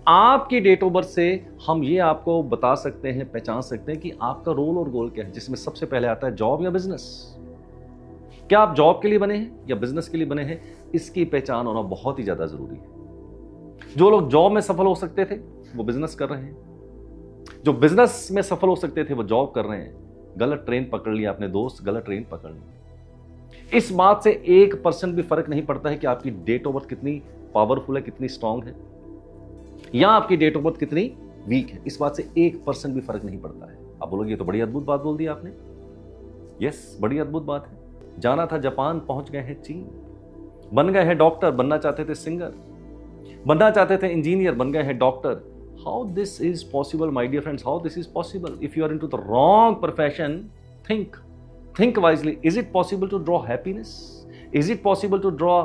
आपकी date of birth से हम ये आपको बता सकते हैं, पहचान सकते हैं कि आपका रोल और गोल क्या है, जिसमें सबसे पहले आता है जॉब या बिजनेस। क्या आप जॉब के लिए बने हैं या बिजनेस के लिए बने हैं, इसकी पहचान होना बहुत ही ज्यादा जरूरी है। जो लोग जॉब में सफल हो सकते थे वो बिजनेस कर रहे हैं, जो बिजनेस में सफल हो सकते थे वो जॉब कर रहे हैं। गलत ट्रेन पकड़ लिया आपने दोस्त, गलत ट्रेन पकड़ ली। इस बात से 1% भी फर्क नहीं पड़ता है कि आपकी डेट ऑफ बर्थ कितनी पावरफुल है, कितनी स्ट्रांग है, या आपकी डेट ऑफ बर्थ कितनी वीक है। इस बात से 1% भी फर्क नहीं पड़ता है। आप बोलोगे ये तो बड़ी अद्भुत बात बोल दी आपने। यस, बड़ी अद्भुत बात है। जाना था जापान, पहुंच गए हैं चीन। बन गए हैं डॉक्टर, बनना चाहते थे सिंगर, बनना चाहते थे इंजीनियर, बन गए हैं doctor. How this is possible my dear friends, how this is possible? If you are into the wrong profession, think wisely. Is it possible to draw happiness? Is it possible to draw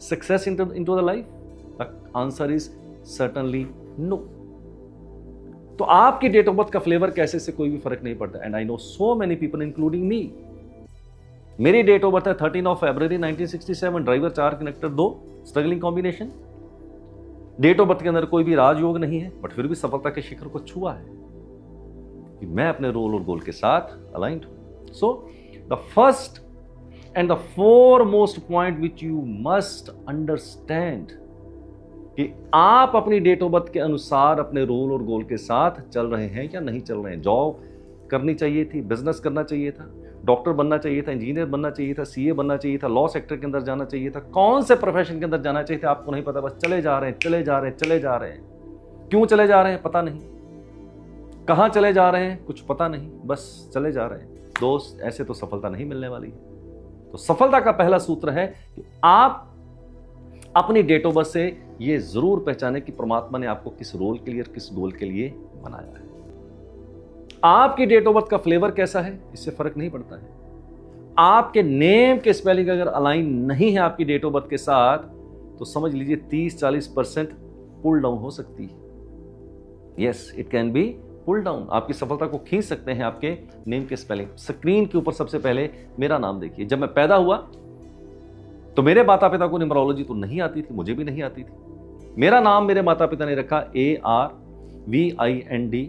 success into the life? The answer is certainly no. तो आपकी date of birth का flavour कैसे से कोई भी फर्क नहीं पड़ता। And I know so many people including me. मेरी डेट ऑफ बर्थ है 13 फरवरी 1967, driver 4 connector 2, struggling combination. Date of birth के अंदर कोई भी राजयोग नहीं है, बट फिर भी सफलता के शिखर को छुआ है कि मैं अपने रोल और गोल के साथ अलाइंड हूं। सो the first and the foremost point which you must understand कि आप अपनी डेट ऑफ बर्थ के अनुसार अपने रोल और गोल के साथ चल रहे हैं या नहीं चल रहे हैं। जॉब करनी चाहिए थी, बिजनेस करना चाहिए था, डॉक्टर बनना चाहिए था, इंजीनियर बनना चाहिए था, सीए बनना चाहिए था, लॉ सेक्टर के अंदर जाना चाहिए था, कौन से प्रोफेशन के अंदर जाना चाहिए था आपको नहीं पता। बस चले जा रहे हैं, चले जा रहे हैं, चले जा रहे हैं। क्यों चले जा रहे हैं पता नहीं, कहां चले जा रहे हैं कुछ पता नहीं, बस चले जा रहे हैं। दोस्त, ऐसे तो सफलता नहीं मिलने वाली है। तो सफलता का पहला सूत्र है कि आप अपनी डेट ऑफ बर्थ से यह जरूर पहचाने कि परमात्मा ने आपको किस रोल के लिए और किस गोल के लिए बनाया है। आपकी डेट ऑफ बर्थ का फ्लेवर कैसा है इससे फर्क नहीं पड़ता है। आपके नेम के स्पेलिंग अगर अलाइन नहीं है आपकी डेट ऑफ बर्थ के साथ, तो समझ लीजिए 30-40% पुल डाउन हो सकती है। Yes, it can be pull down. आपकी सफलता को खींच सकते हैं आपके नेम के स्पेलिंग। स्क्रीन के ऊपर सबसे पहले मेरा नाम देखिए। जब मैं पैदा हुआ तो मेरे माता पिता को न्यूमरोलॉजी तो नहीं आती थी, मुझे भी नहीं आती थी। मेरा नाम मेरे माता पिता ने रखा ARVINDSOD।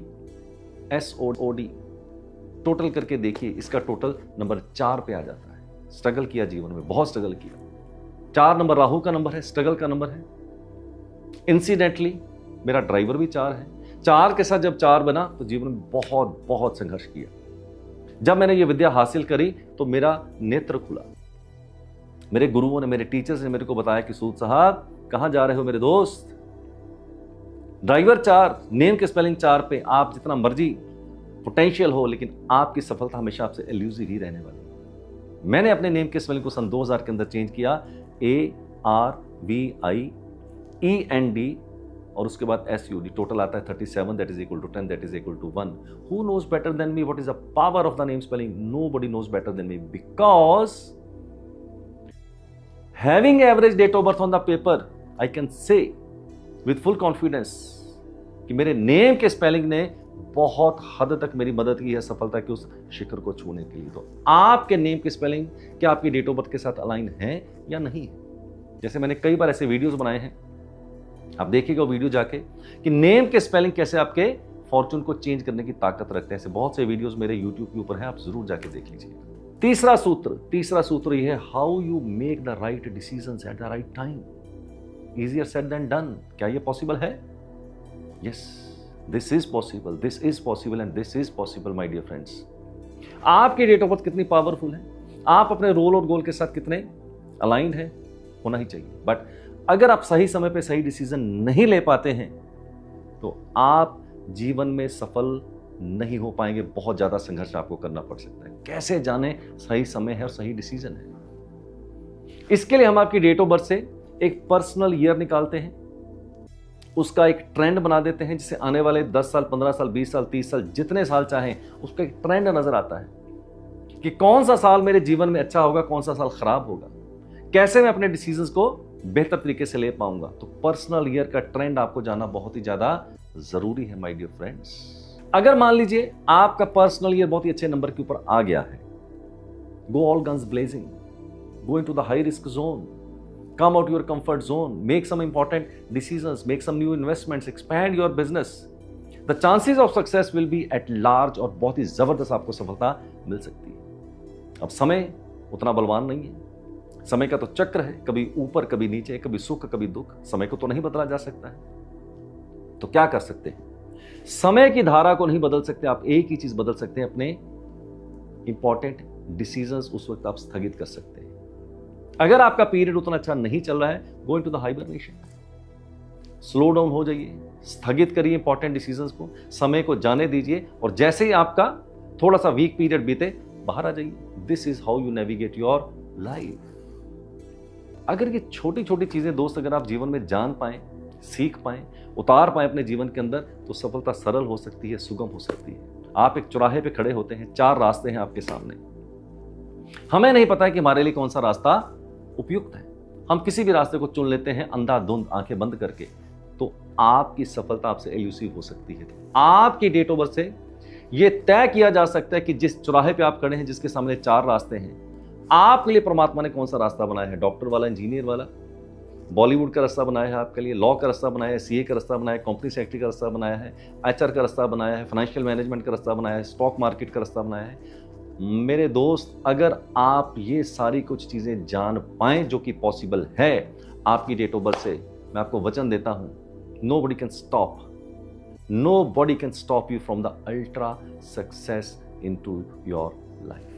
टोटल करके देखिए, इसका टोटल नंबर 4 पे आ जाता है। स्ट्रगल किया जीवन में, बहुत स्ट्रगल किया। 4 नंबर राहु का नंबर है, स्ट्रगल का नंबर है। इंसिडेंटली मेरा ड्राइवर भी 4 है। 4 के साथ जब 4 बना तो जीवन में बहुत बहुत संघर्ष किया। जब मैंने ये विद्या हासिल करी तो मेरा नेत्र खुला। मेरे गुरुओं ने, मेरे टीचर्स ने मेरे को बताया कि सूद साहब कहां जा रहे हो मेरे दोस्त। ड्राइवर 4, नेम के स्पेलिंग 4 पे आप जितना मर्जी पोटेंशियल हो, लेकिन आपकी सफलता हमेशा आपसे एल्यूसिव ही रहने वाली है। मैंने अपने नेम के स्पेलिंग को सन 2000 के अंदर चेंज किया, ARVIEND और उसके बाद SUD। टोटल आता है 37, that is equal to 10, that is equal to 1. Who knows better than me what is the power of the name spelling? Nobody knows better than me, because having average date of birth on the paper, I can say with full confidence कि मेरे name के spelling ने बहुत हद तक मेरी मदद की है सफलता के उस शिखर को छूने के लिए। तो आपके नेम की स्पेलिंग क्या आपकी डेट ऑफ बर्थ के साथ अलाइन है या नहीं है? जैसे मैंने कई बार ऐसे वीडियोस बनाए हैं, आप देखिएगा वीडियो जाके कि नेम के स्पेलिंग कैसे आपके फॉर्चून को चेंज करने की ताकत रखते हैं। ऐसे बहुत से वीडियोस मेरे यूट्यूब के ऊपर हैं, आप जरूर जाके देख लीजिए। तीसरा सूत्र ये है, how you make the right decisions at the right time. Easier said than done. क्या ये पॉसिबल है? Yes, this is possible, this is possible and this is possible my dear friends. आपकी डेट ऑफ बर्थ कितनी powerful है, आप अपने role और गोल के साथ कितने अलाइंड है, होना ही चाहिए। बट अगर आप सही समय पे सही डिसीजन नहीं ले पाते हैं तो आप जीवन में सफल नहीं हो पाएंगे। बहुत ज्यादा संघर्ष आपको करना पड़ सकता है। कैसे जाने सही समय है और सही डिसीजन है? इसके लिए हम आपकी डेट ऑफ बर्थ से एक पर्सनल ईयर निकालते हैं, उसका एक ट्रेंड बना देते हैं, जिससे आने वाले 10 साल, 15 साल, 20 साल, 30 साल, जितने साल चाहें, उसका एक ट्रेंड नजर आता है कि कौन सा साल मेरे जीवन में अच्छा होगा, कौन सा साल खराब होगा, कैसे मैं अपने डिसीजंस को बेहतर तरीके से ले पाऊंगा। तो पर्सनल ईयर का ट्रेंड आपको जानना बहुत ही ज्यादा जरूरी है माय डियर फ्रेंड्स। अगर मान लीजिए आपका पर्सनल ईयर बहुत ही अच्छे नंबर के ऊपर आ गया है, go all guns blazing, go into the high risk zone, come out your comfort zone, make some important decisions, make some new investments, expand your business. The chances of success will be at large और बहुत ही जबरदस्त आपको सफलता मिल सकती है। अब समय उतना बलवान नहीं है, समय का तो चक्र है, कभी ऊपर कभी नीचे, कभी सुख कभी दुख, समय को तो नहीं बदला जा सकता है। तो क्या कर सकते हैं? समय की धारा को नहीं बदल सकते, आप एक ही चीज बदल सकते हैं, अपने इंपॉर्टेंट डिसीजंस उस वक्त आप स्थगित कर सकते हैं। अगर आपका पीरियड उतना अच्छा नहीं चल रहा है, go into the hibernation, slow down हो जाइए, स्थगित करिए इंपॉर्टेंट डिसीजंस को, समय को जाने दीजिए, और जैसे ही आपका थोड़ा सा वीक पीरियड बीते, बाहर आ जाइए। This is how you navigate your life. अगर ये छोटी छोटी चीजें दोस्त अगर आप जीवन में जान पाए, सीख पाए, उतार पाए अपने जीवन के अंदर, तो सफलता सरल हो सकती है, सुगम हो सकती है। आप एक चौराहे पे खड़े होते हैं, 4 रास्ते हैं आपके सामने, हमें नहीं पता है कि हमारे लिए कौन सा रास्ता उपयुक्त है, हम किसी भी रास्ते को चुन लेते हैं अंधाधुंध आंखें बंद करके, तो आपकी सफलता आपसे एल्यूसिव हो सकती है। आपकी डेट ऑफ बर्थ से यह तय किया जा सकता है कि जिस चौराहे पे आप खड़े हैं, जिसके सामने 4 रास्ते हैं, आपके लिए परमात्मा ने कौन सा रास्ता बनाया है। डॉक्टर वाला, इंजीनियर वाला, बॉलीवुड का रास्ता बनाया है आपके लिए, लॉ का रास्ता बनाया है, सीए का रास्ता बनाया है, कंपनी सेक्रेटरी का रास्ता बनाया है, एचआर का रास्ता बनाया है, फाइनेंशियल मैनेजमेंट का रास्ता बनाया है, स्टॉक मार्केट का रास्ता बनाया है। मेरे दोस्त, अगर आप ये सारी कुछ चीजें जान पाएं जो कि पॉसिबल है आपकी डेट ऑफ बर्थ से, मैं आपको वचन देता हूं, nobody can stop you from the ultra success into your life.